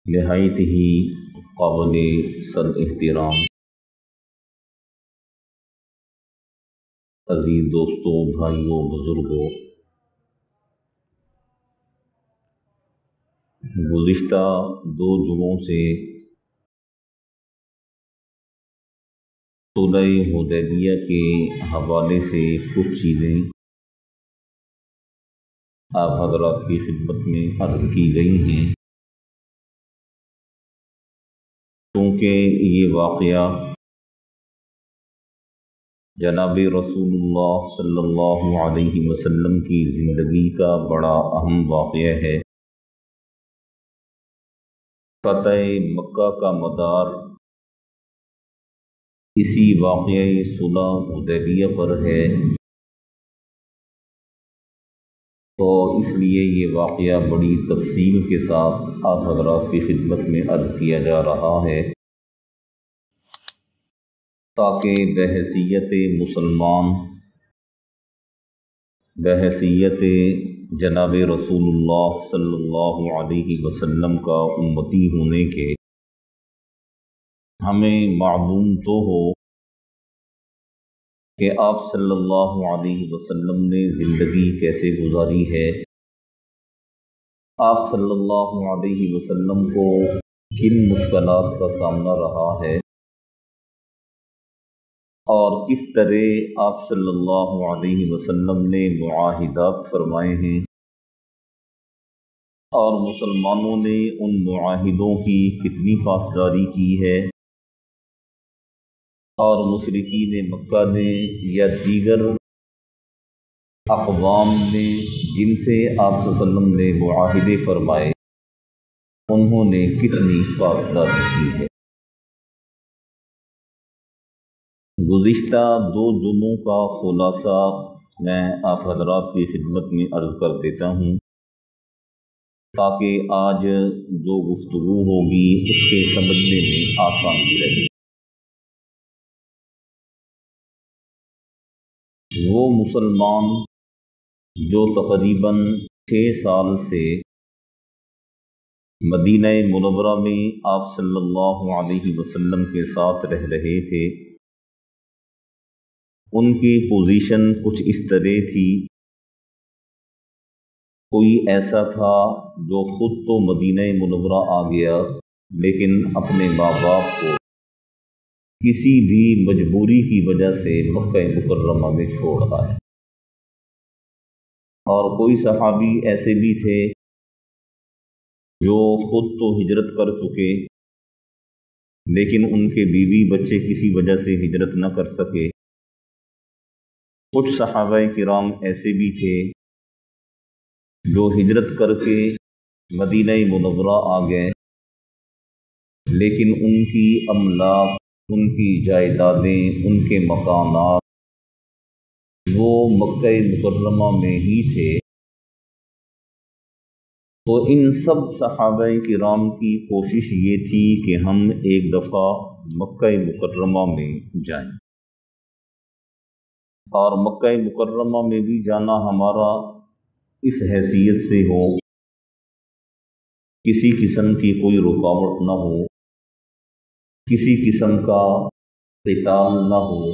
نہایت ہی قابل صد احترام عزیز دوستوں، بھائیوں، بزرگوں، گزشتہ 2 جمعوں سے صلح حدیبیہ کے حوالے سے کچھ چیزیں آپ حضرات کی خدمت میں عرض کی گئی ہیں، کیونکہ یہ واقعہ جناب رسول اللہ صلی اللہ علیہ وسلم کی زندگی کا بڑا اہم واقعہ ہے۔ فتح مکہ کا مدار اسی واقعہ صلح حدیبیہ پر ہے، تو اس لیے یہ واقعہ بڑی تفصیل کے ساتھ آپ حضرات کی خدمت میں عرض کیا جا رہا ہے، تاکہ بحیثیت مسلمان، بحیثیت جناب رسول اللہ صلی اللہ علیہ وسلم کا امتی ہونے کے ہمیں معلوم تو ہو کہ آپ صلی اللہ علیہ وسلم نے زندگی کیسے گزاری ہے، آپ صلی اللہ علیہ وسلم کو کن مشکلات کا سامنا رہا ہے، اور کس طرح آپ صلی اللہ علیہ وسلم نے معاہدات فرمائے ہیں اور مسلمانوں نے ان معاہدوں کی کتنی پاسداری کی ہے، اور مشرکین مکہ نے یا دیگر اقوام نے جن سے آپ صلی اللہ علیہ وسلم نے معاہدے فرمائے انہوں نے کتنی پاسداری کی ہے۔ گزشتہ 2 جمعوں کا خلاصہ میں آپ حضرات کی خدمت میں عرض کر دیتا ہوں، تاکہ آج جو گفتگو ہوگی اس کے سمجھنے میں آسانی رہے۔ وہ مسلمان جو تقریباً 6 سال سے مدینہ منورہ میں آپ صلی اللہ علیہ وسلم کے ساتھ رہ رہے تھے، ان کی پوزیشن کچھ اس طرح تھی، کوئی ایسا تھا جو خود تو مدینہ منورہ آ گیا لیکن اپنے ماں باپ کو کسی بھی مجبوری کی وجہ سے مکہ مکرمہ میں چھوڑ آئے، اور کوئی صحابی ایسے بھی تھے جو خود تو ہجرت کر چکے لیکن ان کے بیوی بچے کسی وجہ سے ہجرت نہ کر سکے، کچھ صحابہ کرام ایسے بھی تھے جو ہجرت کر کے مدینہ منورہ آ گئے لیکن ان کی املاک، ان کی جائیدادیں، ان کے مکانات وہ مکہ مکرمہ میں ہی تھے، تو ان سب صحابہ کرام کی کوشش یہ تھی کہ ہم ایک دفعہ مکہ مکرمہ میں جائیں، اور مکہ مکرمہ میں بھی جانا ہمارا اس حیثیت سے ہو کسی قسم کی کوئی رکاوٹ نہ ہو، کسی قسم کا قتال نہ ہو،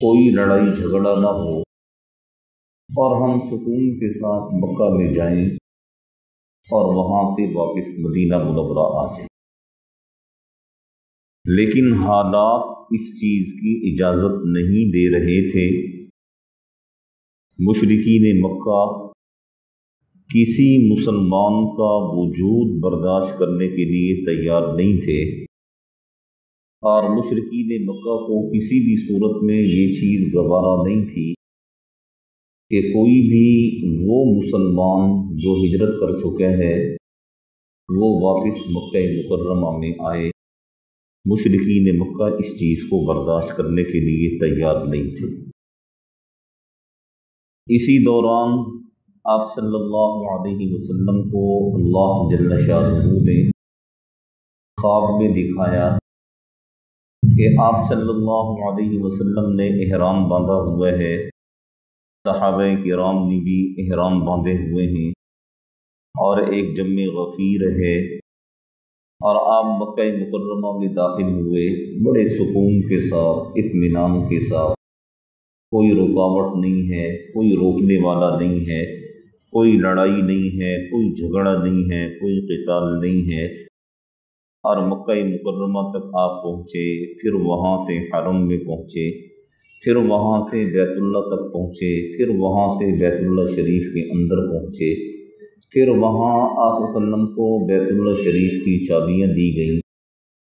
کوئی لڑائی جھگڑا نہ ہو، اور ہم سکون کے ساتھ مکہ میں جائیں اور وہاں سے واپس مدینہ منورہ آ جائیں۔ لیکن حالات اس چیز کی اجازت نہیں دے رہے تھے، مشرکین مکہ کسی مسلمان کا وجود برداشت کرنے کے لیے تیار نہیں تھے، اور مشرکین مکہ کو کسی بھی صورت میں یہ چیز گوارا نہیں تھی کہ کوئی بھی وہ مسلمان جو ہجرت کر چکا ہے وہ واپس مکہ مکرمہ میں آئے۔ مشرکین مکہ اس چیز کو برداشت کرنے کے لیے تیار نہیں تھے۔ اسی دوران آپ صلی اللہ علیہ وسلم کو اللہ جل شانہ نے خواب میں دکھایا کہ آپ صلی اللہ علیہ وسلم نے احرام باندھا ہوا ہے، صحابہ کرام نے بھی احرام باندھے ہوئے ہیں، اور ایک جم غفیر ہے اور آپ مکہ مکرمہ میں داخل ہوئے بڑے سکون کے ساتھ، اطمینان کے ساتھ، کوئی رکاوٹ نہیں ہے، کوئی روکنے والا نہیں ہے، کوئی لڑائی نہیں ہے، کوئی جھگڑا نہیں ہے، کوئی قتال نہیں ہے، اور مکہ مکرمہ تک آپ پہنچے، پھر وہاں سے حرم میں پہنچے، پھر وہاں سے بیت اللہ تک پہنچے، پھر وہاں سے بیت اللہ شریف کے اندر پہنچے، پھر وہاں آپ صلی اللہ علیہ وسلم کو بیت اللہ شریف کی چابیاں دی گئیں،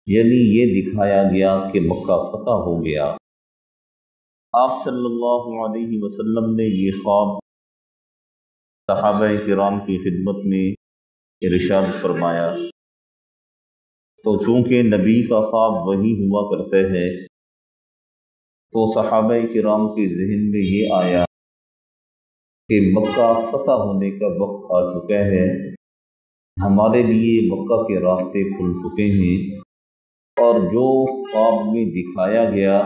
یعنی یہ دکھایا گیا کہ مکہ فتح ہو گیا۔ آپ صلی اللہ علیہ وسلم نے یہ خواب صحابہ کرام کی خدمت میں ارشاد فرمایا، تو چونکہ نبی کا خواب وہی ہوا کرتے ہیں تو صحابہ کرام کے ذہن میں یہ آیا کہ مکہ فتح ہونے کا وقت آ چکا ہے، ہمارے لیے مکہ کے راستے کھل چکے ہیں، اور جو خواب میں دکھایا گیا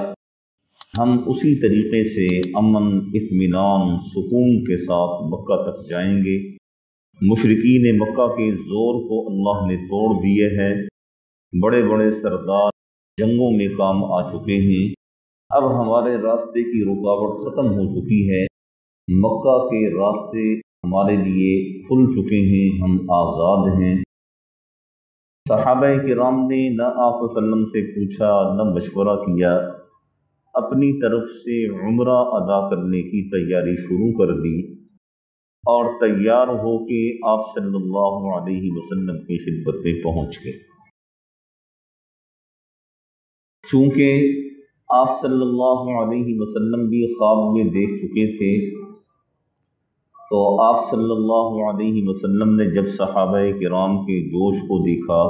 ہم اسی طریقے سے امن، اطمینان، سکون کے ساتھ مکہ تک جائیں گے۔ مشرکین مکہ کے زور کو اللہ نے توڑ دیے ہے، بڑے بڑے سردار جنگوں میں کام آ چکے ہیں، اب ہمارے راستے کی رکاوٹ ختم ہو چکی ہے، مکہ کے راستے ہمارے لیے کھل چکے ہیں، ہم آزاد ہیں۔ صحابہ کرام نے نہ آپ صلی اللہ علیہ وسلم سے پوچھا، نہ مشورہ کیا، اپنی طرف سے عمرہ ادا کرنے کی تیاری شروع کر دی، اور تیار ہو کے آپ صلی اللہ علیہ وسلم کی خدمت میں پہنچ گئے۔ چونکہ آپ صلی اللہ علیہ وسلم بھی خواب میں دیکھ چکے تھے، تو آپ صلی اللہ علیہ وسلم نے جب صحابہ کرام کے جوش کو دیکھا،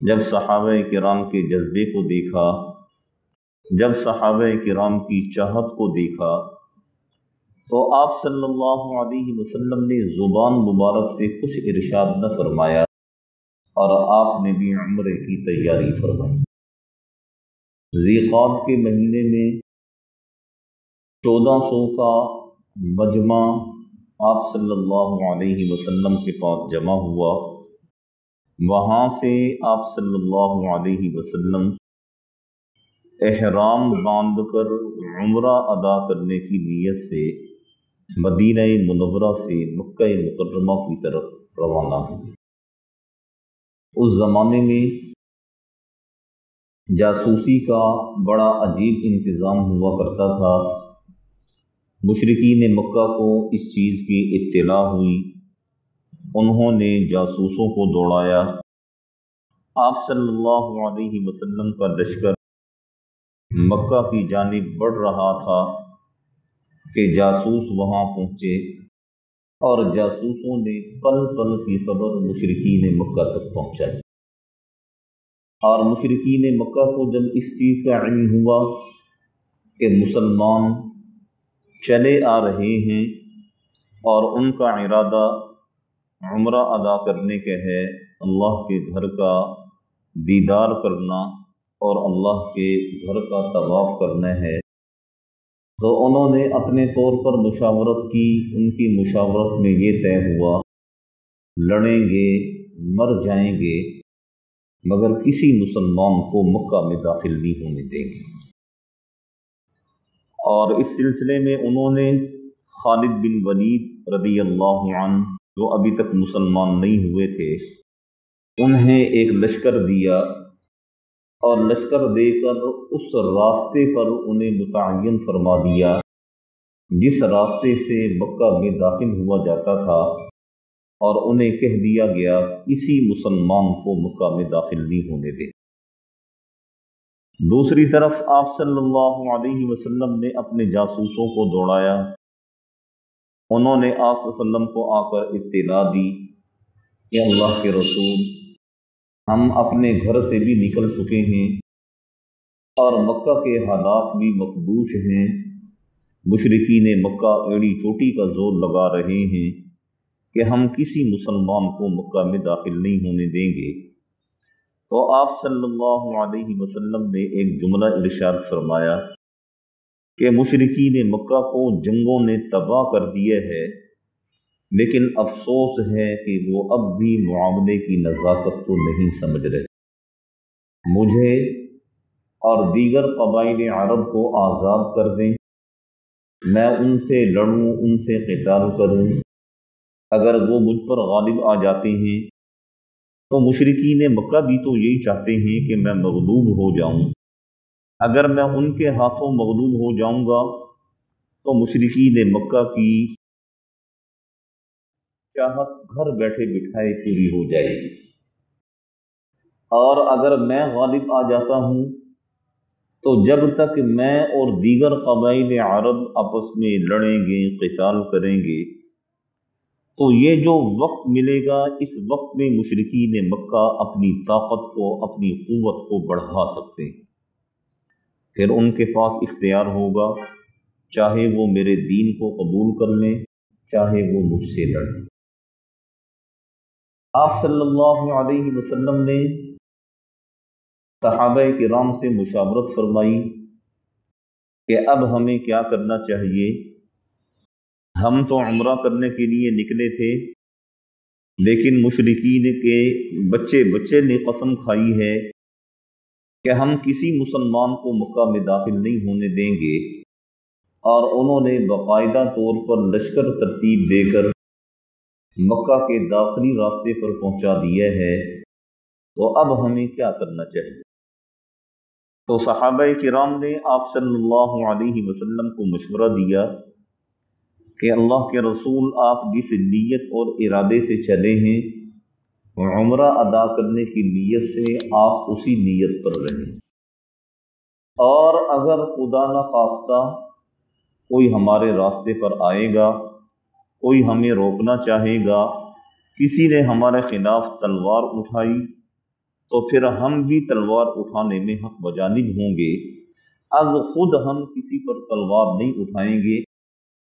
جب صحابہ کرام کے جذبے کو دیکھا، جب صحابہ کرام کی چاہت کو دیکھا، تو آپ صلی اللہ علیہ وسلم نے زبان مبارک سے کچھ ارشاد نہ فرمایا، اور آپ نے بھی عمرے کی تیاری فرمائی۔ ذی قعدہ کے مہینے میں 1400 کا مجمع آپ صلی اللہ علیہ وسلم کے پاس جمع ہوا، وہاں سے آپ صلی اللہ علیہ وسلم احرام باندھ کر عمرہ ادا کرنے کی نیت سے مدینہ منورہ سے مکہ مکرمہ کی طرف روانہ ہوئے۔ اس زمانے میں جاسوسی کا بڑا عجیب انتظام ہوا کرتا تھا، مشرکین مکہ کو اس چیز کی اطلاع ہوئی، انہوں نے جاسوسوں کو دوڑایا، آپ صلی اللہ علیہ وسلم کا لشکر مکہ کی جانب بڑھ رہا تھا کہ جاسوس وہاں پہنچے، اور جاسوسوں نے پل پل کی خبر مشرکین مکہ تک پہنچائی، اور مشرکین مکہ کو جب اس چیز کا علم ہوا کہ مسلمان چلے آ رہے ہیں اور ان کا ارادہ عمرہ ادا کرنے کا ہے، اللہ کے گھر کا دیدار کرنا اور اللہ کے گھر کا طواف کرنا ہے، تو انہوں نے اپنے طور پر مشاورت کی۔ ان کی مشاورت میں یہ طے ہوا، لڑیں گے، مر جائیں گے، مگر کسی مسلمان کو مکہ میں داخل نہیں ہونے دیں گے۔ اور اس سلسلے میں انہوں نے خالد بن ولید رضی اللہ عنہ، جو ابھی تک مسلمان نہیں ہوئے تھے، انہیں ایک لشکر دیا، اور لشکر دے کر اس راستے پر انہیں متعین فرما دیا جس راستے سے مکہ میں داخل ہوا جاتا تھا، اور انہیں کہہ دیا گیا کسی مسلمان کو مکہ میں داخل نہیں ہونے دے۔ دوسری طرف آپ صلی اللہ علیہ وسلم نے اپنے جاسوسوں کو دوڑایا، انہوں نے آپ صلی اللہ علیہ وسلم کو آ کر اطلاع دی کہ اللہ کے رسول، ہم اپنے گھر سے بھی نکل چکے ہیں اور مکہ کے حالات بھی مخدوش ہیں، مشرکین مکہ ایڑی چوٹی کا زور لگا رہے ہیں کہ ہم کسی مسلمان کو مکہ میں داخل نہیں ہونے دیں گے۔ تو آپ صلی اللہ علیہ وسلم نے ایک جملہ ارشاد فرمایا کہ مشرکین مکہ کو جنگوں نے تباہ کر دیا ہے، لیکن افسوس ہے کہ وہ اب بھی معاملے کی نزاکت کو نہیں سمجھ رہے۔ مجھے اور دیگر قبائل عرب کو آزاد کر دیں، میں ان سے لڑوں، ان سے قتال کروں۔ اگر وہ مجھ پر غالب آ جاتے ہیں تو مشرکین مکہ بھی تو یہی چاہتے ہیں کہ میں مغلوب ہو جاؤں۔ اگر میں ان کے ہاتھوں مغلوب ہو جاؤں گا تو مشرکین مکہ کی چاہت گھر بیٹھے بٹھائے پوری ہو جائے گی، اور اگر میں غالب آ جاتا ہوں تو جب تک میں اور دیگر قبائل عرب آپس میں لڑیں گے، قتال کریں گے، تو یہ جو وقت ملے گا، اس وقت میں مشرکین مکہ اپنی طاقت کو، اپنی قوت کو بڑھا سکتے ہیں۔ پھر ان کے پاس اختیار ہوگا، چاہے وہ میرے دین کو قبول کر لیں، چاہے وہ مجھ سے لڑیں۔ آپ صلی اللہ علیہ وسلم نے صحابہ کرام سے مشاورت فرمائی کہ اب ہمیں کیا کرنا چاہیے۔ ہم تو عمرہ کرنے کے لیے نکلے تھے، لیکن مشرکین کے بچے نے قسم کھائی ہے کہ ہم کسی مسلمان کو مکہ میں داخل نہیں ہونے دیں گے، اور انہوں نے باقاعدہ طور پر لشکر ترتیب دے کر مکہ کے داخلی راستے پر پہنچا دیا ہے۔ تو اب ہمیں کیا کرنا چاہیے؟ تو صحابہ کرام نے آپ صلی اللہ علیہ وسلم کو مشورہ دیا کہ اللہ کے رسول، آپ جس نیت اور ارادے سے چلے ہیں، عمرہ ادا کرنے کی نیت سے آپ اسی نیت پر رہیں، اور اگر خدا نخواستہ کوئی ہمارے راستے پر آئے گا، کوئی ہمیں روکنا چاہے گا، کسی نے ہمارے خلاف تلوار اٹھائی، تو پھر ہم بھی تلوار اٹھانے میں حق بجانب ہوں گے۔ از خود ہم کسی پر تلوار نہیں اٹھائیں گے،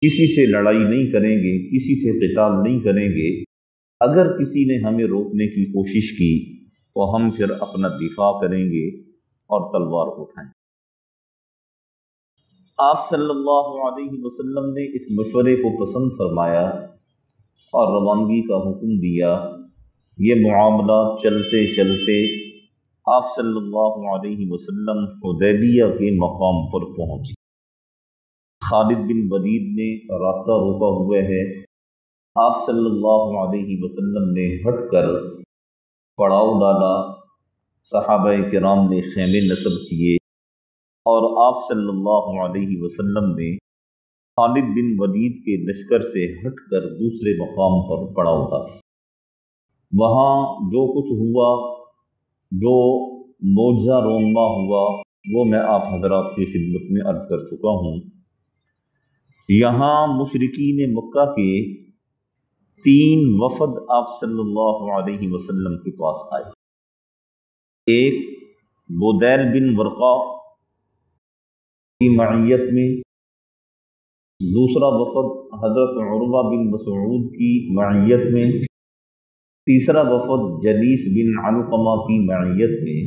کسی سے لڑائی نہیں کریں گے، کسی سے قتال نہیں کریں گے۔ اگر کسی نے ہمیں روکنے کی کوشش کی تو ہم پھر اپنا دفاع کریں گے اور تلوار اٹھائیں گے۔ آپ صلی اللہ علیہ وسلم نے اس مشورے کو پسند فرمایا اور روانگی کا حکم دیا۔ یہ معاملہ چلتے چلتے آپ صلی اللہ علیہ وسلم حدیبیہ کے مقام پر پہنچے۔ خالد بن ولید نے راستہ روکا ہوا ہے۔ آپ صلی اللہ علیہ وسلم نے ہٹ کر پڑاؤ ڈالا، صحابہ کرام نے خیمے نصب کیے، اور آپ صلی اللہ علیہ وسلم نے خالد بن ولید کے لشکر سے ہٹ کر دوسرے مقام پر پڑاؤ ڈالا۔ وہاں جو کچھ ہوا، جو معجزہ رونما ہوا، وہ میں آپ حضرات کی خدمت میں عرض کر چکا ہوں۔ یہاں مشرکین مکہ کے 3 وفد آپ صلی اللہ علیہ وسلم کے پاس آئے۔ ایک بدیل بن ورقہ کی معیت میں، دوسرا وفد حضرت عروہ بن مسعود کی معیت میں، تیسرا وفد جلیس بن علقمہ کی معیت میں،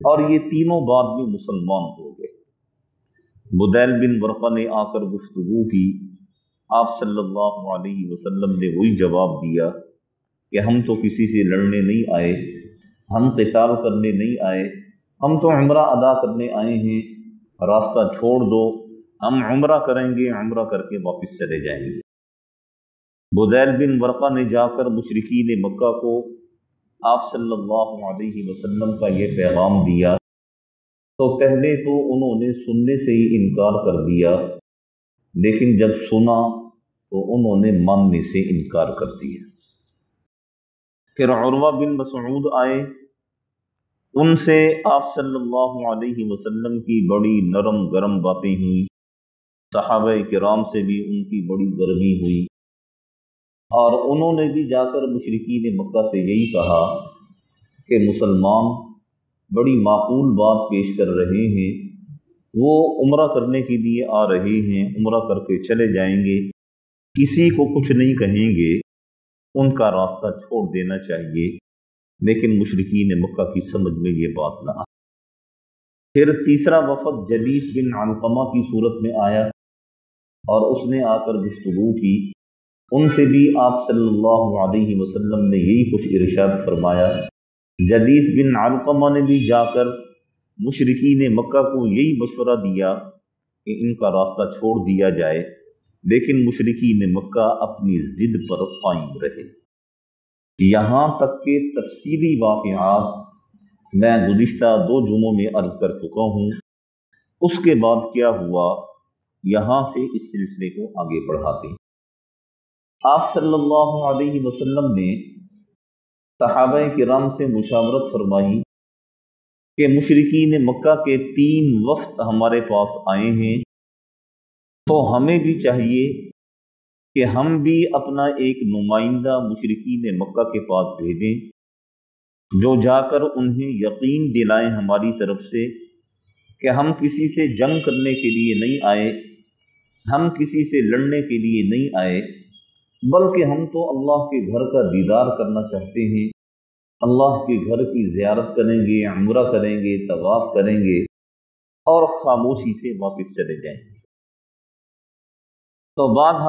اور یہ تینوں بعد میں مسلمان ہو گئے۔ بدیل بن ورقہ نے آ کر گفتگو کی، آپ صلی اللہ علیہ وسلم نے وہی جواب دیا کہ ہم تو کسی سے لڑنے نہیں آئے، ہم قتال کرنے نہیں آئے، ہم تو عمرہ ادا کرنے آئے ہیں، راستہ چھوڑ دو، ہم عمرہ کریں گے، عمرہ کر کے واپس چلے جائیں گے۔ بدیل بن ورقہ نے جا کر مشرکین مکہ کو آپ صلی اللہ علیہ وسلم کا یہ پیغام دیا، تو پہلے تو انہوں نے سننے سے ہی انکار کر دیا، لیکن جب سنا تو انہوں نے ماننے سے انکار کر دیا۔ پھر عروہ بن مسعود آئے، ان سے آپ صلی اللہ علیہ وسلم کی بڑی نرم گرم باتیں ہوئیں، صحابہ کرام سے بھی ان کی بڑی گرمی ہوئی، اور انہوں نے بھی جا کر مشرکین مکہ سے یہی کہا کہ مسلمان بڑی معقول بات پیش کر رہے ہیں، وہ عمرہ کرنے کے لیے آ رہے ہیں، عمرہ کر کے چلے جائیں گے، کسی کو کچھ نہیں کہیں گے، ان کا راستہ چھوڑ دینا چاہیے۔ لیکن مشرکین مکہ کی سمجھ میں یہ بات نہ آئی۔ پھر تیسرا وفد جلیس بن علقمہ کی صورت میں آیا، اور اس نے آ کر گفتگو کی۔ ان سے بھی آپ صلی اللہ علیہ وسلم نے یہی کچھ ارشاد فرمایا۔ جدیس بن علقمہ نے بھی جا کر مشرکین مکہ کو یہی مشورہ دیا کہ ان کا راستہ چھوڑ دیا جائے، لیکن مشرکین مکہ اپنی ضد پر قائم رہے، یہاں تک کہ تفصیلی واقعات میں گزشتہ 2 جمعوں میں عرض کر چکا ہوں۔ اس کے بعد کیا ہوا، یہاں سے اس سلسلے کو آگے بڑھاتے ہیں۔ آپ صلی اللہ علیہ وسلم نے صحابہ کرام سے مشاورت فرمائی کہ مشرکین مکہ کے 3 وفد ہمارے پاس آئے ہیں، تو ہمیں بھی چاہیے کہ ہم بھی اپنا ایک نمائندہ مشرکین مکہ کے پاس بھیجیں، جو جا کر انہیں یقین دلائیں ہماری طرف سے کہ ہم کسی سے جنگ کرنے کے لیے نہیں آئے، ہم کسی سے لڑنے کے لیے نہیں آئے، بلکہ ہم تو اللہ کے گھر کا دیدار کرنا چاہتے ہیں، اللہ کے گھر کی زیارت کریں گے، عمرہ کریں گے، طواف کریں گے اور خاموشی سے واپس چلے جائیں گے۔ تو بعد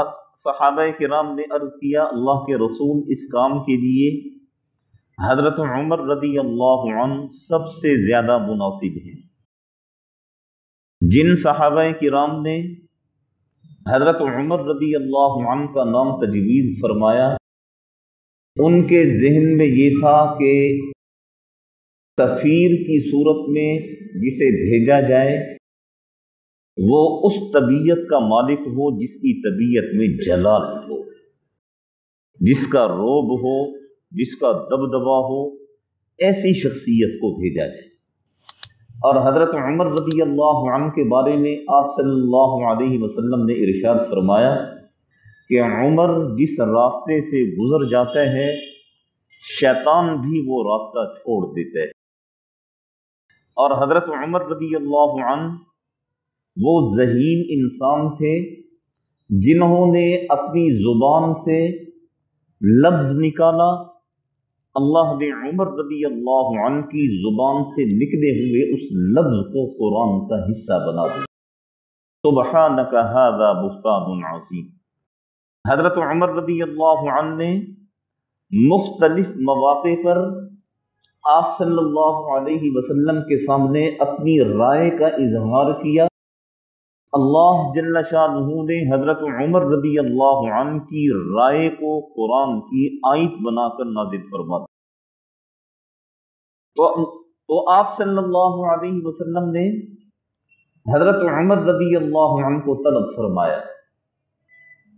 صحابہ کرام نے عرض کیا، اللہ کے رسول اس کام کے لیے حضرت عمر رضی اللہ عنہ سب سے زیادہ مناسب ہیں۔ جن صحابہ کرام نے حضرت عمر رضی اللہ عنہ کا نام تجویز فرمایا، ان کے ذہن میں یہ تھا کہ سفیر کی صورت میں جسے بھیجا جائے وہ اس طبیعت کا مالک ہو جس کی طبیعت میں جلال ہو، جس کا روب ہو، جس کا دبدبا ہو، ایسی شخصیت کو بھیجا جائے۔ اور حضرت عمر رضی اللہ عنہ کے بارے میں آپ صلی اللہ علیہ وسلم نے ارشاد فرمایا کہ عمر جس راستے سے گزر جاتا ہے شیطان بھی وہ راستہ چھوڑ دیتا ہے۔ اور حضرت عمر رضی اللہ عنہ وہ ذہین انسان تھے جنہوں نے اپنی زبان سے لفظ نکالا، اللہ نے عمر رضی اللہ عنہ کی زبان سے نکلے ہوئے اس لفظ کو قرآن کا حصہ بنا دیا۔ سبحانک ھذا بہتان عظیم۔ حضرت عمر رضی اللہ عنہ نے مختلف مواقع پر آپ صلی اللہ علیہ وسلم کے سامنے اپنی رائے کا اظہار کیا۔ اللہ جل شانہ نے حضرت عمر رضی اللہ عنہ کی رائے کو قرآن کی آیت بنا کر نازل فرما دیا۔ تو آپ صلی اللہ علیہ وسلم نے حضرت عمر رضی اللہ عنہ کو طلب فرمایا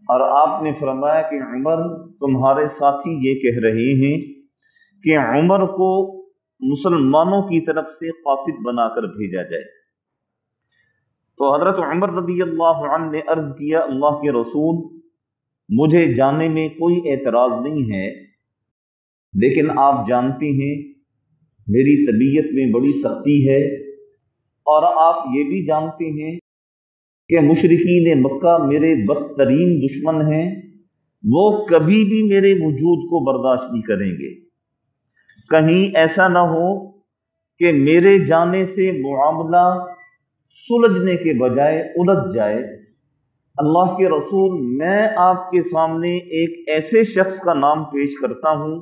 اور آپ نے فرمایا کہ عمر تمہارے ساتھی یہ کہہ رہے ہیں کہ عمر کو مسلمانوں کی طرف سے قاصد بنا کر بھیجا جائے۔ تو حضرت عمر رضی اللہ عنہ نے عرض کیا، اللہ کے رسول مجھے جانے میں کوئی اعتراض نہیں ہے، لیکن آپ جانتے ہیں میری طبیعت میں بڑی سختی ہے، اور آپ یہ بھی جانتے ہیں کہ مشرکین مکہ میرے بدترین دشمن ہیں، وہ کبھی بھی میرے وجود کو برداشت نہیں کریں گے۔ کہیں ایسا نہ ہو کہ میرے جانے سے معاملہ سلجھنے کے بجائے الجھ جائے۔ اللہ کے رسول میں آپ کے سامنے ایک ایسے شخص کا نام پیش کرتا ہوں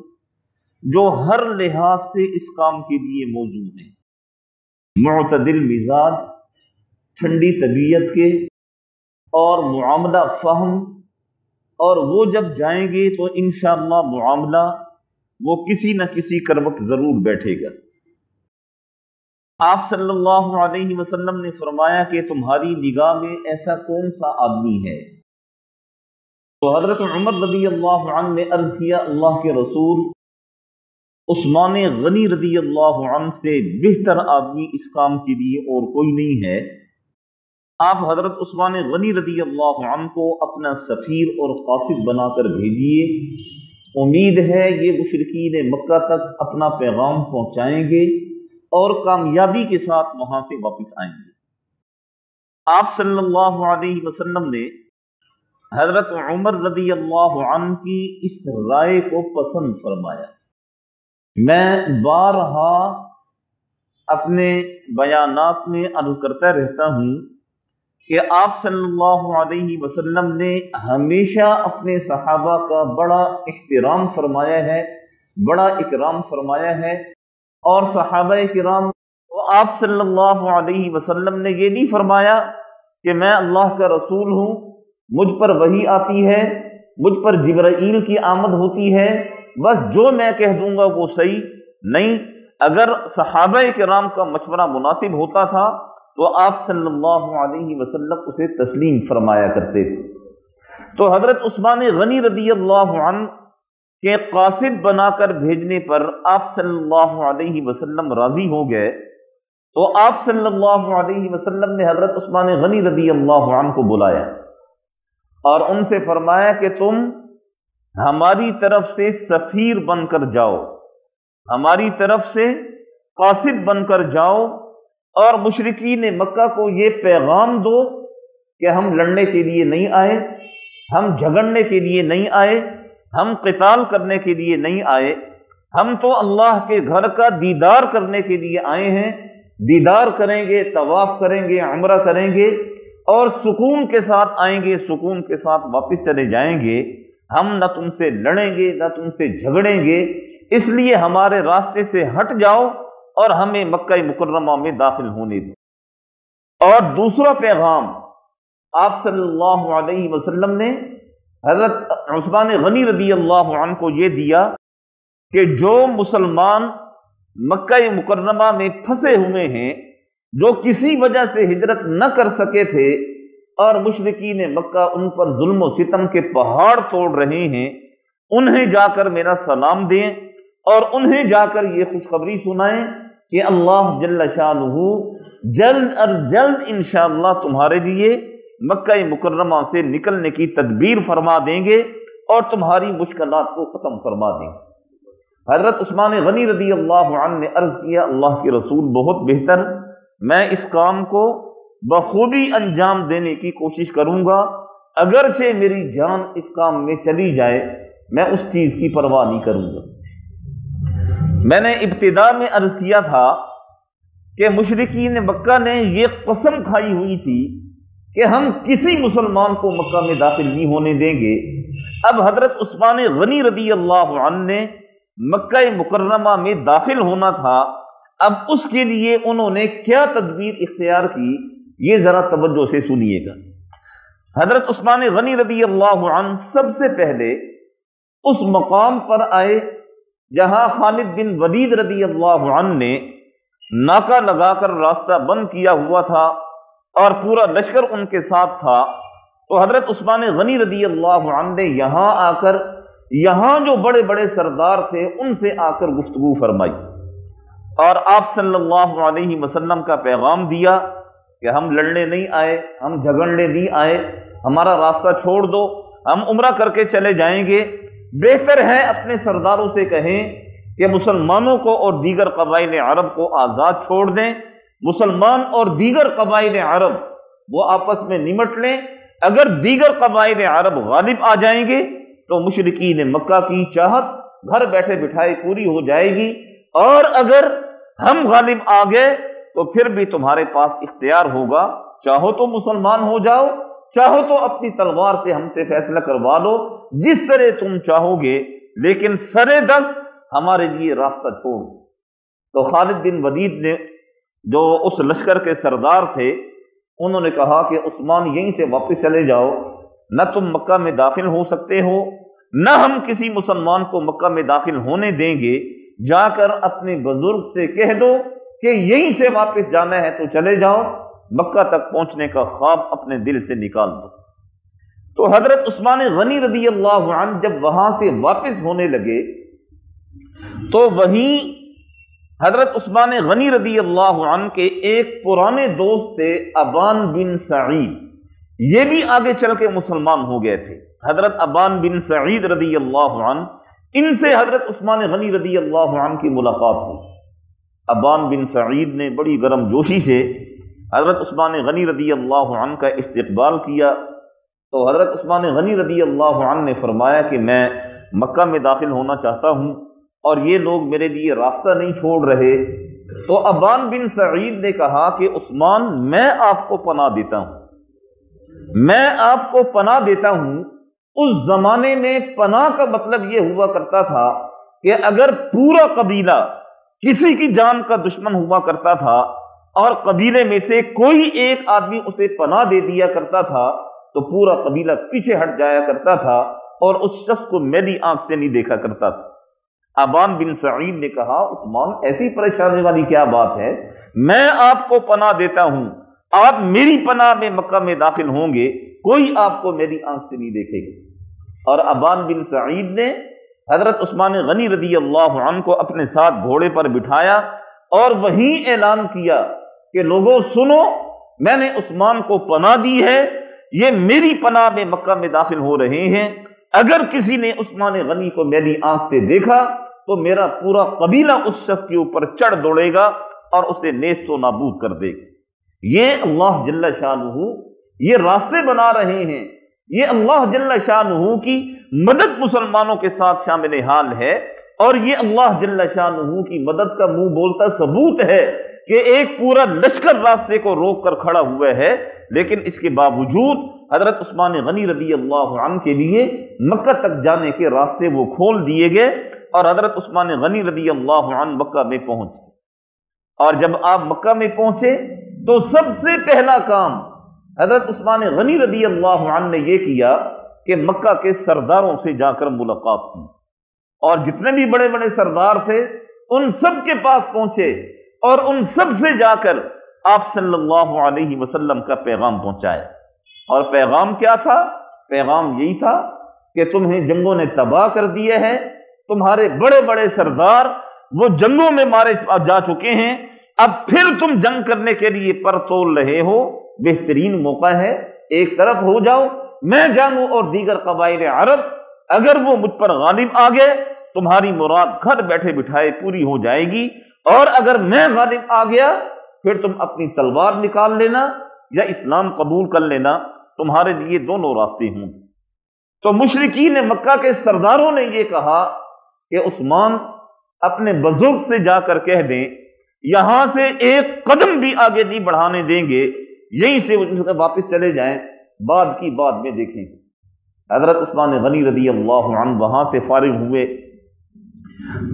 جو ہر لحاظ سے اس کام کے لیے موزوں ہیں، معتدل مزاج، ٹھنڈی طبیعت کے اور معاملہ فہم، اور وہ جب جائیں گے تو انشاءاللہ معاملہ وہ کسی نہ کسی کروٹ ضرور بیٹھے گا۔ آپ صلی اللہ علیہ وسلم نے فرمایا کہ تمہاری نگاہ میں ایسا کون سا آدمی ہے؟ تو حضرت عمر رضی اللہ عنہ نے عرض کیا، اللہ کے رسول عثمان غنی رضی اللہ عنہ سے بہتر آدمی اس کام کے لیے اور کوئی نہیں ہے۔ آپ حضرت عثمان غنی رضی اللہ عنہ کو اپنا سفیر اور قاصد بنا کر بھیجیے، امید ہے یہ مشرکین مکہ تک اپنا پیغام پہنچائیں گے اور کامیابی کے ساتھ وہاں سے واپس آئیں گے۔ آپ صلی اللہ علیہ وسلم نے حضرت عمر رضی اللہ عنہ کی اس رائے کو پسند فرمایا۔ میں بارہا اپنے بیانات میں عرض کرتا رہتا ہوں کہ آپ صلی اللہ علیہ وسلم نے ہمیشہ اپنے صحابہ کا بڑا احترام فرمایا ہے، بڑا اکرام فرمایا ہے، اور صحابہ کرام آپ صلی اللہ علیہ وسلم نے یہ نہیں فرمایا کہ میں اللہ کا رسول ہوں، مجھ پر وحی آتی ہے، مجھ پر جبرائیل کی آمد ہوتی ہے، بس جو میں کہہ دوں گا وہ صحیح نہیں۔ اگر صحابہ کرام کا مشورہ مناسب ہوتا تھا تو آپ صلی اللہ علیہ وسلم اسے تسلیم فرمایا کرتے تھے۔ تو حضرت عثمان غنی رضی اللہ عنہ کے قاصد بنا کر بھیجنے پر آپ صلی اللہ علیہ وسلم راضی ہو گئے، تو آپ صلی اللہ علیہ وسلم نے حضرت عثمان غنی رضی اللہ عنہ کو بلایا اور ان سے فرمایا کہ تم ہماری طرف سے سفیر بن کر جاؤ، ہماری طرف سے قاصد بن کر جاؤ، اور مشرکین مکہ کو یہ پیغام دو کہ ہم لڑنے کے لیے نہیں آئے، ہم جھگڑنے کے لیے نہیں آئے، ہم قتال کرنے کے لیے نہیں آئے، ہم تو اللہ کے گھر کا دیدار کرنے کے لیے آئے ہیں، دیدار کریں گے، طواف کریں گے، عمرہ کریں گے، اور سکون کے ساتھ آئیں گے، سکون کے ساتھ واپس چلے جائیں گے، ہم نہ تم سے لڑیں گے نہ تم سے جھگڑیں گے، اس لیے ہمارے راستے سے ہٹ جاؤ اور ہمیں مکہ مکرمہ میں داخل ہونے دو۔ اور دوسرا پیغام آپ صلی اللہ علیہ وسلم نے حضرت عثمان غنی رضی اللہ عنہ کو یہ دیا کہ جو مسلمان مکہ مکرمہ میں پھنسے ہوئے ہیں، جو کسی وجہ سے ہجرت نہ کر سکے تھے اور مشرکین مکہ ان پر ظلم و ستم کے پہاڑ توڑ رہے ہیں، انہیں جا کر میرا سلام دیں اور انہیں جا کر یہ خوشخبری سنائیں کہ اللہ جل شانہ جلد از جلد انشاءاللہ تمہارے لیے مکہ مکرمہ سے نکلنے کی تدبیر فرما دیں گے اور تمہاری مشکلات کو ختم فرما دیں گے۔ حضرت عثمان غنی رضی اللہ عنہ نے عرض کیا، اللہ کے رسول بہت بہتر، میں اس کام کو بخوبی انجام دینے کی کوشش کروں گا، اگرچہ میری جان اس کام میں چلی جائے میں اس چیز کی پرواہ نہیں کروں گا۔ میں نے ابتدا میں عرض کیا تھا کہ مشرکین مکہ نے یہ قسم کھائی ہوئی تھی کہ ہم کسی مسلمان کو مکہ میں داخل نہیں ہونے دیں گے۔ اب حضرت عثمان غنی رضی اللہ عنہ نے مکہ مکرمہ میں داخل ہونا تھا، اب اس کے لیے انہوں نے کیا تدبیر اختیار کی، یہ ذرا توجہ سے سنیے گا۔ حضرت عثمان غنی رضی اللہ عنہ سب سے پہلے اس مقام پر آئے جہاں خالد بن ولید رضی اللہ عنہ نے ناکہ لگا کر راستہ بند کیا ہوا تھا اور پورا لشکر ان کے ساتھ تھا۔ تو حضرت عثمان غنی رضی اللہ عنہ نے یہاں آ کر یہاں جو بڑے بڑے سردار تھے ان سے آ کر گفتگو فرمائی اور آپ صلی اللہ علیہ وسلم کا پیغام دیا کہ ہم لڑنے نہیں آئے، ہم جھگڑنے نہیں آئے، ہمارا راستہ چھوڑ دو، ہم عمرہ کر کے چلے جائیں گے۔ بہتر ہے اپنے سرداروں سے کہیں کہ مسلمانوں کو اور دیگر قبائل عرب کو آزاد چھوڑ دیں، مسلمان اور دیگر قبائل عرب وہ آپس میں نمٹ لیں، اگر دیگر قبائل عرب غالب آ جائیں گے تو مشرکین مکہ کی چاہت گھر بیٹھے بٹھائے پوری ہو جائے گی، اور اگر ہم غالب آ گئے تو پھر بھی تمہارے پاس اختیار ہوگا، چاہو تو مسلمان ہو جاؤ، چاہو تو اپنی تلوار سے ہم سے فیصلہ کروا لو، جس طرح تم چاہو گے، لیکن سرے دست ہمارے لیے راستہ چھوڑ۔ تو خالد بن ولید نے جو اس لشکر کے سردار تھے انہوں نے کہا کہ عثمان یہیں سے واپس چلے جاؤ، نہ تم مکہ میں داخل ہو سکتے ہو، نہ ہم کسی مسلمان کو مکہ میں داخل ہونے دیں گے، جا کر اپنے بزرگ سے کہہ دو کہ یہیں سے واپس جانا ہے تو چلے جاؤ، مکہ تک پہنچنے کا خواب اپنے دل سے نکال دو۔ تو حضرت عثمان غنی رضی اللہ عنہ جب وہاں سے واپس ہونے لگے تو وہیں حضرت عثمان غنی رضی اللہ عنہ کے ایک پرانے دوست تھے ابان بن سعید، یہ بھی آگے چل کے مسلمان ہو گئے تھے۔ حضرت ابان بن سعید رضی اللہ عنہ، ان سے حضرت عثمان غنی رضی اللہ عنہ کی ملاقات ہوئی۔ ابان بن سعید نے بڑی گرم جوشی سے حضرت عثمان غنی رضی اللہ عنہ کا استقبال کیا۔ تو حضرت عثمان غنی رضی اللہ عنہ نے فرمایا کہ میں مکہ میں داخل ہونا چاہتا ہوں اور یہ لوگ میرے لیے راستہ نہیں چھوڑ رہے۔ تو ابان بن سعید نے کہا کہ عثمان میں آپ کو پناہ دیتا ہوں، میں آپ کو پناہ دیتا ہوں۔ اس زمانے میں پناہ کا مطلب یہ ہوا کرتا تھا کہ اگر پورا قبیلہ کسی کی جان کا دشمن ہوا کرتا تھا اور قبیلے میں سے کوئی ایک آدمی اسے پناہ دے دیا کرتا تھا تو پورا قبیلہ پیچھے ہٹ جایا کرتا تھا اور اس شخص کو میلی آنکھ سے نہیں دیکھا کرتا تھا۔ ابان بن سعید نے کہا عثمان ایسی پریشانی والی کیا بات ہے، میں آپ کو پناہ دیتا ہوں، آپ میری پناہ میں مکہ میں داخل ہوں گے، کوئی آپ کو میری آنکھ سے نہیں دیکھے گا۔ اور ابان بن سعید نے حضرت عثمان غنی رضی اللہ عنہ کو اپنے ساتھ گھوڑے پر بٹھایا اور وہیں اعلان کیا کہ لوگوں سنو، میں نے عثمان کو پناہ دی ہے، یہ میری پناہ میں مکہ میں داخل ہو رہے ہیں، اگر کسی نے عثمان غنی کو میری آنکھ سے دیکھا تو میرا پورا قبیلہ اس شخص کے اوپر چڑھ دوڑے گا اور اسے نیست و نابود کر دے گا۔ یہ اللہ جل شانہ یہ راستے بنا رہے ہیں، یہ اللہ جل شانہ کی مدد مسلمانوں کے ساتھ شامل حال ہے، اور یہ اللہ جل شانہ کی مدد کا منہ بولتا ثبوت ہے کہ ایک پورا لشکر راستے کو روک کر کھڑا ہوا ہے، لیکن اس کے باوجود حضرت عثمان غنی رضی اللہ عنہ کے لیے مکہ تک جانے کے راستے وہ کھول دیے گئے، اور حضرت عثمان غنی رضی اللہ عنہ مکہ میں پہنچے۔ اور جب آپ مکہ میں پہنچے تو سب سے پہلا کام حضرت عثمان غنی رضی اللہ عنہ نے یہ کیا کہ مکہ کے سرداروں سے جا کر ملاقات کی، اور جتنے بھی بڑے بڑے سردار تھے ان سب کے پاس پہنچے اور ان سب سے جا کر آپ صلی اللہ علیہ وسلم کا پیغام پہنچایا۔ اور پیغام کیا تھا؟ پیغام یہی تھا کہ تمہیں جنگوں نے تباہ کر دیے ہے، تمہارے بڑے بڑے سردار وہ جنگوں میں مارے جا چکے ہیں، اب پھر تم جنگ کرنے کے لیے پر تول رہے ہو، بہترین موقع ہے، ایک طرف ہو جاؤ، میں جانوں اور دیگر قبائل عرب اگر وہ مجھ پر غالب آ گئے تمہاری مراد گھر بیٹھے بٹھائے پوری ہو جائے گی، اور اگر میں غالب آ گیا پھر تم اپنی تلوار نکال لینا یا اسلام قبول کر لینا، تمہارے لیے دونوں راستے ہوں۔ تو مشرکین مکہ کے سرداروں نے یہ کہا کہ عثمان اپنے بزرگ سے جا کر کہہ دیں یہاں سے ایک قدم بھی آگے نہیں بڑھانے دیں گے، یہیں سے واپس چلے جائیں، بعد کی بعد میں دیکھیں گے۔ حضرت عثمان غنی رضی اللہ عنہ وہاں سے فارغ ہوئے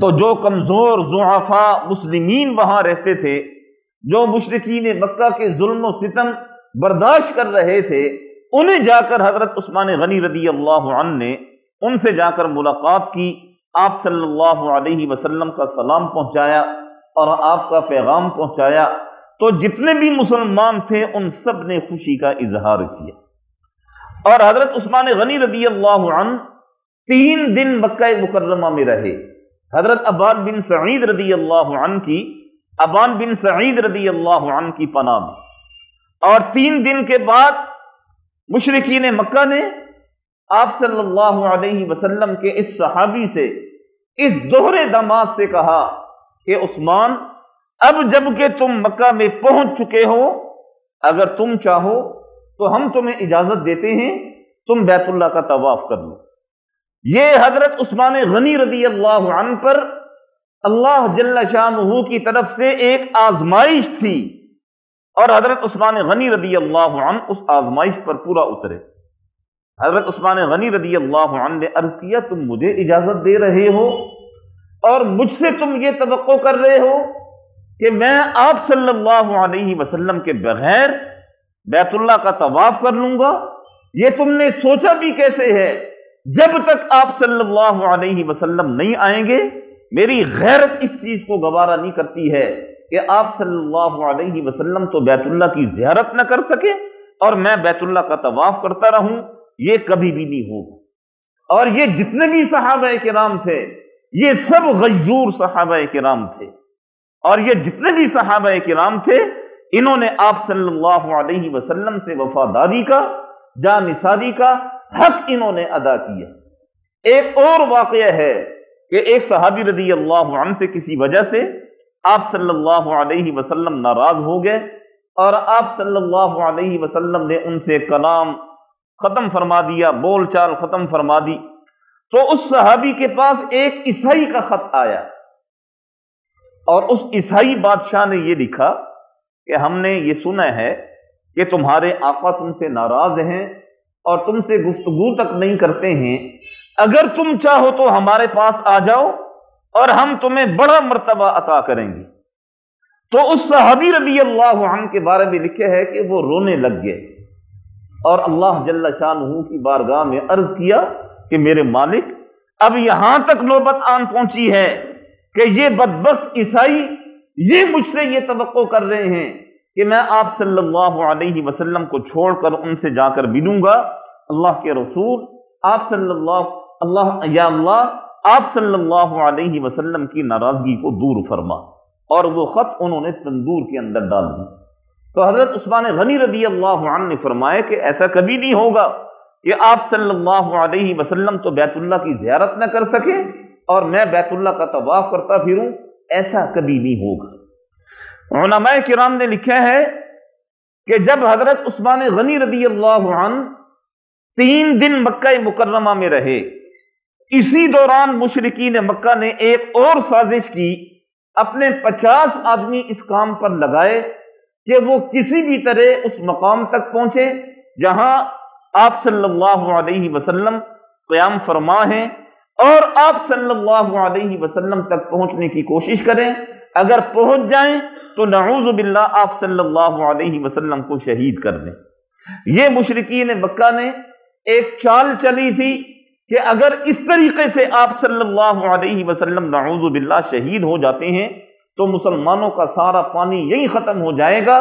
تو جو کمزور ضعفاء مسلمین وہاں رہتے تھے، جو مشرکین مکہ کے ظلم و ستم برداشت کر رہے تھے، انہیں جا کر حضرت عثمان غنی رضی اللہ عنہ نے ان سے جا کر ملاقات کی، آپ صلی اللہ علیہ وسلم کا سلام پہنچایا اور آپ کا پیغام پہنچایا، تو جتنے بھی مسلمان تھے ان سب نے خوشی کا اظہار کیا۔ اور حضرت عثمان غنی رضی اللہ عنہ 3 دن مکہ مکرمہ میں رہے، حضرت ابان بن سعید رضی اللہ عنہ کی پناہ میں، اور 3 دن کے بعد مشرکین مکہ نے آپ صلی اللہ علیہ وسلم کے اس صحابی سے، اس دوہرے داماد سے کہا کہ عثمان اب جب کہ تم مکہ میں پہنچ چکے ہو، اگر تم چاہو تو ہم تمہیں اجازت دیتے ہیں تم بیت اللہ کا طواف کر لو۔ یہ حضرت عثمان غنی رضی اللہ عنہ پر اللہ جل شانہ کی طرف سے ایک آزمائش تھی، اور حضرت عثمان غنی رضی اللہ عنہ اس آزمائش پر پورا اترے۔ حضرت عثمان غنی رضی اللہ عنہ نے عرض کیا تم مجھے اجازت دے رہے ہو اور مجھ سے تم یہ توقع کر رہے ہو کہ میں آپ صلی اللہ علیہ وسلم کے بغیر بیت اللہ کا طواف کر لوں گا؟ یہ تم نے سوچا بھی کیسے ہے؟ جب تک آپ صلی اللہ علیہ وسلم نہیں آئیں گے میری غیرت اس چیز کو گوارا نہیں کرتی ہے کہ آپ صلی اللہ علیہ وسلم تو بیت اللہ کی زیارت نہ کر سکے اور میں بیت اللہ کا طواف کرتا رہوں، یہ کبھی بھی نہیں ہوگا۔ اور یہ جتنے بھی صحابہ کرام تھے یہ سب غیور صحابہ کرام تھے، اور یہ جتنے بھی صحابہ کرام تھے انہوں نے آپ صلی اللہ علیہ وسلم سے وفاداری کا، جانثاری کا حق انہوں نے ادا کیا۔ ایک اور واقعہ ہے کہ ایک صحابی رضی اللہ عنہ سے کسی وجہ سے آپ صلی اللہ علیہ وسلم ناراض ہو گئے، اور آپ صلی اللہ علیہ وسلم نے ان سے کلام ختم فرما دیا، بول چال ختم فرما دی۔ تو اس صحابی کے پاس ایک عیسائی کا خط آیا، اور اس عیسائی بادشاہ نے یہ لکھا کہ ہم نے یہ سنا ہے کہ تمہارے آقا تم سے ناراض ہیں اور تم سے گفتگو تک نہیں کرتے ہیں، اگر تم چاہو تو ہمارے پاس آ جاؤ اور ہم تمہیں بڑا مرتبہ عطا کریں گے۔ تو اس صحابی رضی اللہ عنہ کے بارے میں لکھے ہے کہ وہ رونے لگ گئے اور اللہ جل شانہ کی بارگاہ میں عرض کیا کہ میرے مالک، اب یہاں تک نوبت آن پہنچی ہے کہ یہ بدبخت عیسائی یہ مجھ سے یہ توقع کر رہے ہیں کہ میں آپ صلی اللہ علیہ وسلم کو چھوڑ کر ان سے جا کر ملوں گا۔ اللہ کے رسول آپ صلی اللہ علیہ وسلم کی ناراضگی کو دور فرما، اور وہ خط انہوں نے تندور کے اندر ڈال دی۔ تو حضرت عثمان غنی رضی اللہ عنہ نے فرمایا کہ ایسا کبھی نہیں ہوگا کہ آپ صلی اللہ علیہ وسلم تو بیت اللہ کی زیارت نہ کر سکے اور میں بیت اللہ کا طواف کرتا پھروں، ایسا کبھی نہیں ہوگا۔ علماء کرام نے لکھا ہے کہ جب حضرت عثمان غنی رضی اللہ عنہ 3 دن مکہ مکرمہ میں رہے، اسی دوران مشرکین مکہ نے ایک اور سازش کی، اپنے 50 آدمی اس کام پر لگائے کہ وہ کسی بھی طرح اس مقام تک پہنچے جہاں آپ صلی اللہ علیہ وسلم قیام فرما ہیں، اور آپ صلی اللہ علیہ وسلم تک پہنچنے کی کوشش کریں۔ اگر پہنچ جائیں تو نعوذ باللہ آپ صلی اللہ علیہ وسلم کو شہید کر دیں۔ یہ مشرکین مکہ نے ایک چال چلی تھی کہ اگر اس طریقے سے آپ صلی اللہ علیہ وسلم نعوذ باللہ شہید ہو جاتے ہیں تو مسلمانوں کا سارا پانی یہیں ختم ہو جائے گا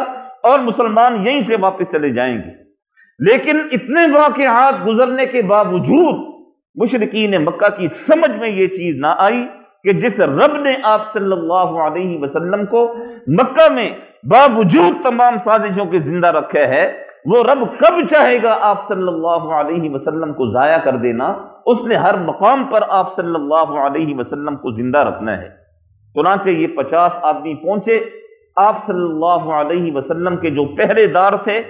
اور مسلمان یہیں سے واپس چلے جائیں گے۔ لیکن اتنے واقعات گزرنے کے باوجود مشرکین مکہ کی سمجھ میں یہ چیز نہ آئی کہ جس رب نے آپ صلی اللہ علیہ وسلم کو مکہ میں باوجود تمام سازشوں کے زندہ رکھا ہے، وہ رب کب چاہے گا آپ صلی اللہ علیہ وسلم کو ضائع کر دینا؟ اس نے ہر مقام پر آپ صلی اللہ علیہ وسلم کو زندہ رکھنا ہے۔ چنانچہ یہ 50 آدمی پہنچے، آپ صلی اللہ علیہ وسلم کے جو پہرے دار تھے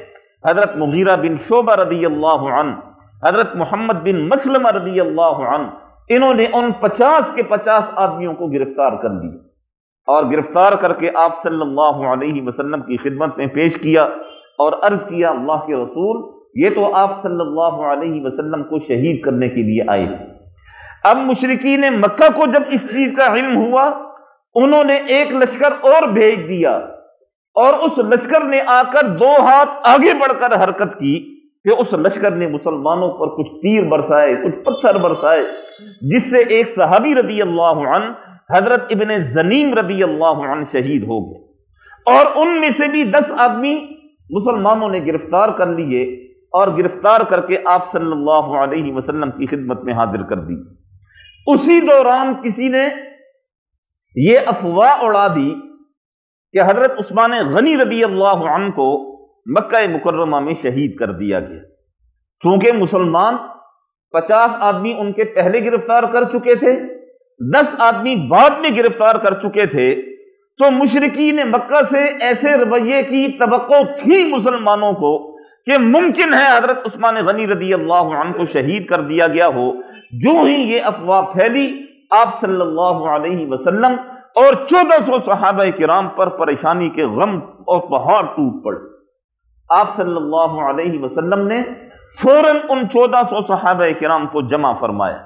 حضرت مغیرہ بن شعبہ رضی اللہ عنہ، حضرت محمد بن مسلمہ رضی اللہ عنہ، انہوں نے ان 50 کے 50 آدمیوں کو گرفتار کر لیا اور گرفتار کر کے آپ صلی اللہ علیہ وسلم کی خدمت میں پیش کیا اور عرض کیا، اللہ کے رسول یہ تو آپ صلی اللہ علیہ وسلم کو شہید کرنے کے لیے آئے تھے۔ اب مشرکین مکہ کو جب اس چیز کا علم ہوا، انہوں نے ایک لشکر اور بھیج دیا اور اس لشکر نے آ کر 2 ہاتھ آگے بڑھ کر حرکت کی کہ اس لشکر نے مسلمانوں پر کچھ تیر برسائے، کچھ پتھر برسائے، جس سے ایک صحابی رضی اللہ عنہ حضرت ابن زنیم رضی اللہ عنہ شہید ہو گئے، اور ان میں سے بھی 10 آدمی مسلمانوں نے گرفتار کر لیے اور گرفتار کر کے آپ صلی اللہ علیہ وسلم کی خدمت میں حاضر کر دی۔ اسی دوران کسی نے یہ افواہ اڑا دی کہ حضرت عثمان غنی رضی اللہ عنہ کو مکہ مکرمہ میں شہید کر دیا گیا۔ چونکہ مسلمان 50 آدمی ان کے پہلے گرفتار کر چکے تھے، 10 آدمی بعد میں گرفتار کر چکے تھے، تو مشرکین مکہ سے ایسے رویے کی توقع تھی مسلمانوں کو کہ ممکن ہے حضرت عثمان غنی رضی اللہ عنہ کو شہید کر دیا گیا ہو۔ جو ہی یہ افواہ پھیلی، آپ صلی اللہ علیہ وسلم اور 1400 صحابہ کرام پر پریشانی کے غم اور پہاڑ ٹوٹ پڑے۔ آپ صلی اللہ علیہ وسلم نے فوراً ان 1400 صحابہ کرام کو جمع فرمایا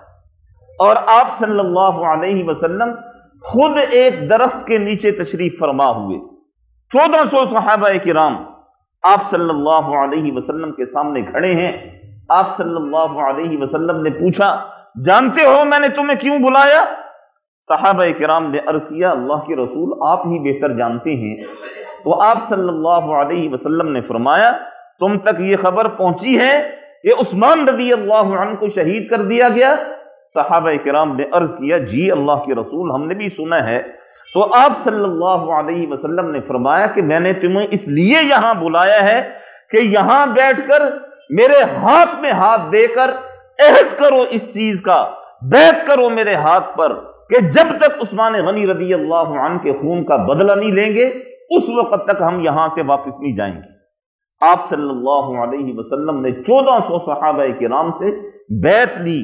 اور آپ صلی اللہ علیہ وسلم خود ایک درخت کے نیچے تشریف فرما ہوئے۔ 1400 صحابہ کرام آپ صلی اللہ علیہ وسلم کے سامنے کھڑے ہیں۔ آپ صلی اللہ علیہ وسلم نے پوچھا، جانتے ہو میں نے تمہیں کیوں بلایا؟ صحابہ کرام نے عرض کیا، اللہ کے رسول آپ ہی بہتر جانتے ہیں۔ تو آپ صلی اللہ علیہ وسلم نے فرمایا، تم تک یہ خبر پہنچی ہے کہ عثمان رضی اللہ عنہ کو شہید کر دیا گیا؟ صحابہ کرام نے عرض کیا، جی اللہ کے رسول ہم نے بھی سنا ہے۔ تو آپ صلی اللہ علیہ وسلم نے فرمایا کہ میں نے تمہیں اس لیے یہاں بلایا ہے کہ یہاں بیٹھ کر میرے ہاتھ میں ہاتھ دے کر عہد کرو اس چیز کا، بیعت کرو میرے ہاتھ پر کہ جب تک عثمان غنی رضی اللہ عنہ کے خون کا بدلہ نہیں لیں گے اس وقت تک ہم یہاں سے واپس نہیں جائیں گے۔ آپ صلی اللہ علیہ وسلم نے 1400 صحابہ کرام سے بیعت لی،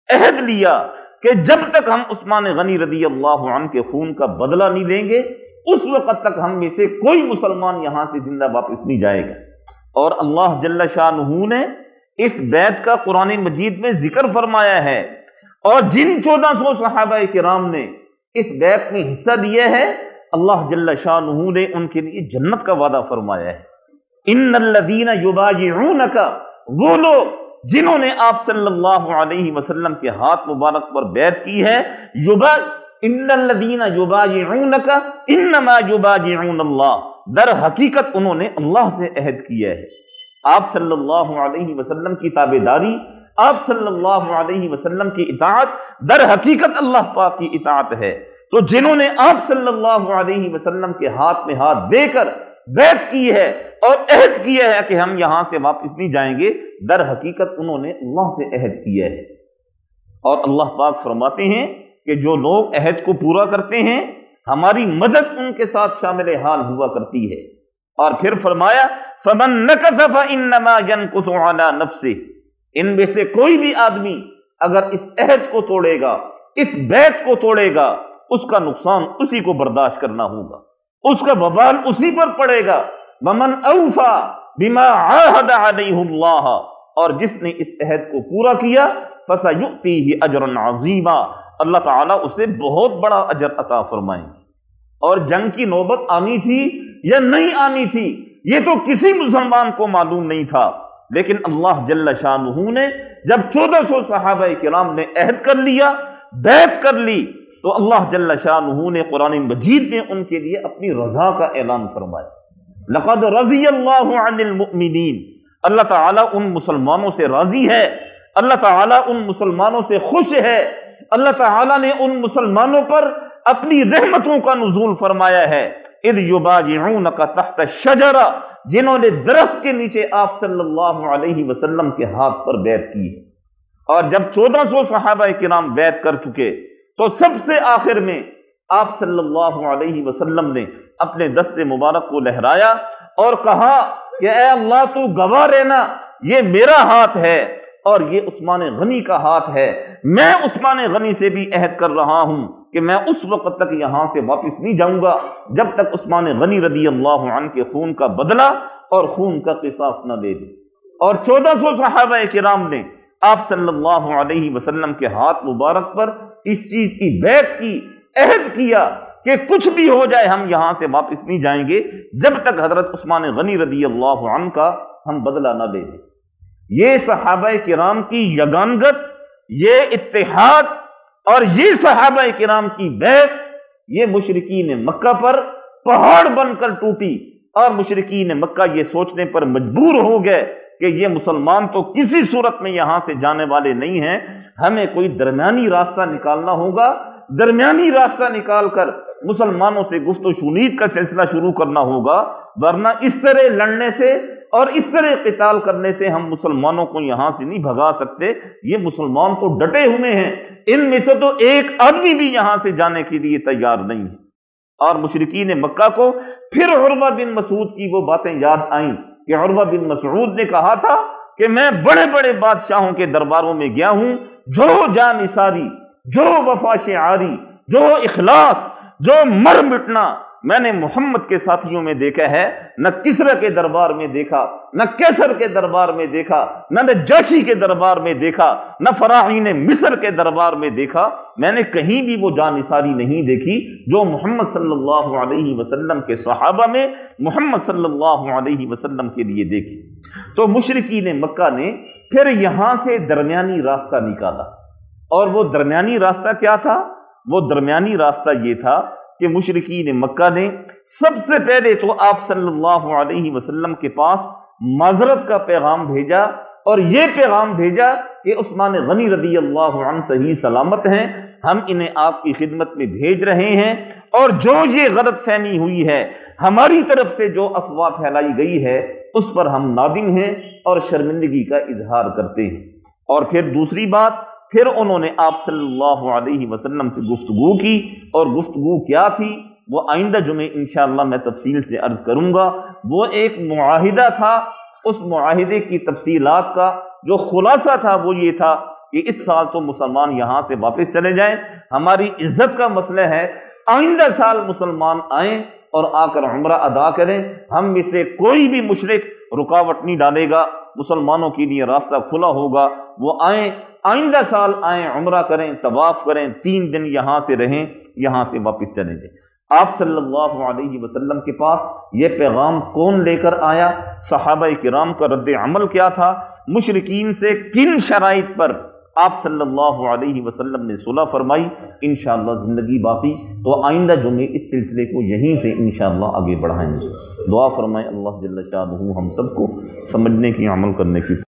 عہد لیا کہ جب تک ہم عثمان غنی رضی اللہ عنہ کے خون کا بدلہ نہیں لیں گے اس وقت تک ہم میں سے کوئی مسلمان یہاں سے زندہ واپس نہیں جائے گا۔ اور اللہ جل شانہ نے اس بیعت کا قرآن مجید میں ذکر فرمایا ہے، اور جن 1400 صحابہ کرام نے اس بیعت میں حصہ دیا ہے اللہ جل شانہ نے ان کے لیے جنت کا وعدہ فرمایا ہے۔ ان الذین یبایعونک، وہ لوگ جنہوں نے آپ صلی اللہ علیہ وسلم کے ہاتھ مبارک پر بیعت کی ہے، ان الذین یبایعونک انما یبایعون اللہ، در حقیقت انہوں نے اللہ سے عہد کیا ہے۔ آپ صلی اللہ علیہ وسلم کی تابعداری، آپ صلی اللہ علیہ وسلم کی اطاعت در حقیقت اللہ پاک کی اطاعت ہے۔ تو جنہوں نے آپ صلی اللہ علیہ وسلم کے ہاتھ میں ہاتھ دے کر بیعت کی ہے اور عہد کیا ہے کہ ہم یہاں سے واپس نہیں جائیں گے، در حقیقت انہوں نے اللہ سے عہد کیا ہے۔ اور اللہ پاک فرماتے ہیں کہ جو لوگ عہد کو پورا کرتے ہیں ہماری مدد ان کے ساتھ شامل حال ہوا کرتی ہے۔ اور پھر فرمایا فَمَن نَكَثَ فَإِنَّمَا يَنكُثُ عَلَى نَفْسِهِ، ان میں سے کوئی بھی آدمی اگر اس عہد کو توڑے گا، اس بیعت کو توڑے گا، اس کا نقصان اسی کو برداشت کرنا ہوگا، اس کا وبال اسی پر پڑے گا۔ وَمَنْ أَوْفَى بِمَا عَاهَدَ عَلَيْهُ اللَّهُ، اور جس نے اس عہد کو پورا کیا فَسَيُؤْتِيهِ أَجْرًا عَظِيمًا، اللہ تعالیٰ اسے بہت بڑا اجر عطا فرمائیں گے۔ اور جنگ کی نوبت آنی تھی یا نہیں آنی تھی یہ تو کسی مسلمان کو معلوم نہیں تھا، لیکن اللہ جل شانہ نے جب 1400 صحابہ کرام نے عہد کر لیا، بیعت کر لی، تو اللہ جل شانہ نے قرآن مجید میں ان کے لیے اپنی رضا کا اعلان فرمایا۔ لقد رضی اللہ عن المؤمنین، اللہ تعالیٰ ان مسلمانوں سے راضی ہے، اللہ تعالیٰ ان مسلمانوں سے خوش ہے، اللہ تعالیٰ نے ان مسلمانوں پر اپنی رحمتوں کا نزول فرمایا ہے۔ اذ یبایعونک تحت الشجرہ، جنہوں نے درخت کے نیچے آپ صلی اللہ علیہ وسلم کے ہاتھ پر بیعت کی ہے۔ اور جب 1400 صحابہ کرام بیعت کر چکے تو سب سے آخر میں آپ صلی اللہ علیہ وسلم نے اپنے دست مبارک کو لہرایا اور کہا کہ اے اللہ تو گواہ رہنا، یہ میرا ہاتھ ہے اور یہ عثمان غنی کا ہاتھ ہے، میں عثمان غنی سے بھی عہد کر رہا ہوں کہ میں اس وقت تک یہاں سے واپس نہیں جاؤں گا جب تک عثمان غنی رضی اللہ عنہ کے خون کا بدلہ اور خون کا قصاص نہ دے دے۔ اور 1400 صحابہ کرام نے آپ صلی اللہ علیہ وسلم کے ہاتھ مبارک پر اس چیز کی بیعت کی، عہد کیا کہ کچھ بھی ہو جائے ہم یہاں سے واپس نہیں جائیں گے جب تک حضرت عثمان غنی رضی اللہ عنہ کا ہم بدلہ نہ لے دیں۔ یہ صحابہ کرام کی یگانگت، یہ اتحاد اور یہ صحابہ کرام کی بیعت، یہ مشرکین مکہ پر پہاڑ بن کر ٹوٹی، اور مشرکین مکہ یہ سوچنے پر مجبور ہو گئے کہ یہ مسلمان تو کسی صورت میں یہاں سے جانے والے نہیں ہیں، ہمیں کوئی درمیانی راستہ نکالنا ہوگا، درمیانی راستہ نکال کر مسلمانوں سے گفت و شنید کا سلسلہ شروع کرنا ہوگا، ورنہ اس طرح لڑنے سے اور اس طرح قتال کرنے سے ہم مسلمانوں کو یہاں سے نہیں بھگا سکتے، یہ مسلمان تو ڈٹے ہوئے ہیں، ان میں سے تو ایک آدمی بھی یہاں سے جانے کے لیے تیار نہیں ہے۔ اور مشرکین مکہ کو پھر عروہ بن مسعود کی وہ باتیں یاد آئیں کہ عروہ بن مسعود نے کہا تھا کہ میں بڑے بڑے بادشاہوں کے درباروں میں گیا ہوں، جو جان نثاری، جو وفا شعاری، جو اخلاص، جو مر مٹنا میں نے محمد کے ساتھیوں میں دیکھا ہے، نہ کسرا کے دربار میں دیکھا، نہ کیسر کے دربار میں دیکھا، نہ نجاشی کے دربار میں دیکھا، نہ فراعین مصر کے دربار میں دیکھا، میں نے کہیں بھی وہ جانثاری نہیں دیکھی جو محمد صلی اللہ علیہ وسلم کے صحابہ میں محمد صلی اللہ علیہ وسلم کے لیے دیکھی۔ تو مشرکین مکہ نے پھر یہاں سے درمیانی راستہ نکالا، اور وہ درمیانی راستہ کیا تھا؟ وہ درمیانی راستہ یہ تھا کہ مشرکین مکہ نے سب سے پہلے تو آپ صلی اللہ علیہ وسلم کے پاس معذرت کا پیغام بھیجا، اور یہ پیغام بھیجا کہ عثمان غنی رضی اللہ عنہ صحیح سلامت ہیں، ہم انہیں آپ کی خدمت میں بھیج رہے ہیں، اور جو یہ غلط فہمی ہوئی ہے، ہماری طرف سے جو افواہ پھیلائی گئی ہے، اس پر ہم نادم ہیں اور شرمندگی کا اظہار کرتے ہیں۔ اور پھر دوسری بات، پھر انہوں نے آپ صلی اللہ علیہ وسلم سے گفتگو کی، اور گفتگو کیا تھی وہ آئندہ جمعے انشاءاللہ میں تفصیل سے عرض کروں گا۔ وہ ایک معاہدہ تھا، اس معاہدے کی تفصیلات کا جو خلاصہ تھا وہ یہ تھا کہ اس سال تو مسلمان یہاں سے واپس چلے جائیں، ہماری عزت کا مسئلہ ہے، آئندہ سال مسلمان آئیں اور آ کر عمرہ ادا کریں، ہم میں سے کوئی بھی مشرک رکاوٹ نہیں ڈالے گا، مسلمانوں کے لیے راستہ کھلا ہوگا، وہ آئیں، آئندہ سال آئیں، عمرہ کریں، طواف کریں، 3 دن یہاں سے رہیں، یہاں سے واپس چلیں جائیں۔ آپ صلی اللہ علیہ وسلم کے پاس یہ پیغام کون لے کر آیا؟ صحابہ کرام کا رد عمل کیا تھا؟ مشرکین سے کن شرائط پر آپ صلی اللہ علیہ وسلم نے صلح فرمائی؟ انشاءاللہ زندگی باقی تو آئندہ جمعے اس سلسلے کو یہیں سے انشاءاللہ آگے بڑھائیں گے۔ دعا فرمائیں اللہ جل شانہ ہم سب کو سمجھنے کی، عمل کرنے کی